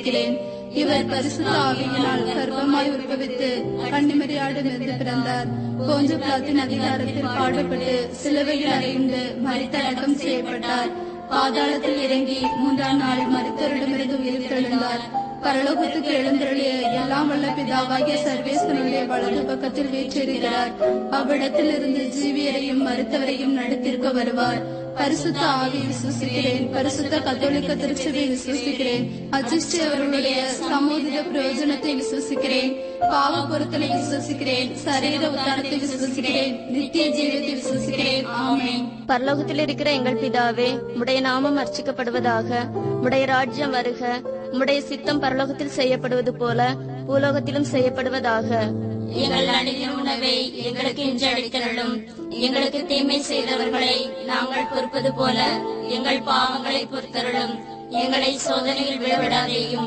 இருக்கிறேன். இவர் பரிசுத்த ஆவியினால் கர்ப்பமாய் உற்பவித்து கன்னிமரியாடமிருந்து பிறந்தார். போஞ்சு பிலாத்தின் அதிகாரத்தில் பாடுபட்டு சிலுவையில் அறையுண்டு மரித்தடக்கம் செய்யப்பட்டார். பாதாளத்தில் இறங்கி 3ஆம் நாள் மரித்தோரிடமிருந்து உயிர்த்தெழுந்தார். பரலோகத்துக்கு எழுந்தருளிய எல்லாம் வல்ல பிதாவாகிய சர்வேஸ்வரனுடைய வலது பக்கத்தில் வீற்றிருக்கிறார். அவ்விடத்தில் இருந்து ஜீவியரையும் மரித்தவரையும் நடத்திருக்க வருவார். பரிசுத்த ஆவி விசுவாசிக்கிறேன். பரிசுத்த கத்தோலிக்க திருச்சபையை விசுவாசிக்கிறேன். அச்சிஷ்டவர்களுடைய சமூக பிரயோஜனத்தை விசுவாசிக்கிறேன். பாவ பொருத்தலை விசுவாசிக்கிறேன். சரீர உத்தானத்தை விசுவாசிக்கிறேன். நித்திய ஜீவத்தை விசுவாசிக்கிறேன். ஆமென். பரலோகத்தில் இருக்கிற எங்கள் பிதாவே, உம்முடைய நாமம் அர்ச்சிக்கப்படுவதாக. உம்முடைய ராஜ்யம் வருக. உம்முடைய சித்தம் பரலோகத்தில் செய்யப்படுவது போல பூலோகத்திலும் செய்யப்படுவதாக. எங்கள் அனுதின உணவை எங்களுக்கு இன்று அளித்தருளும். எங்களுக்கு தீமை செய்தவர்களை நாங்கள் பொறுப்பது போல எங்கள் பாவங்களை பொறுத்தருளும். எங்களை சோதனையில் விழவிடாதேயும்,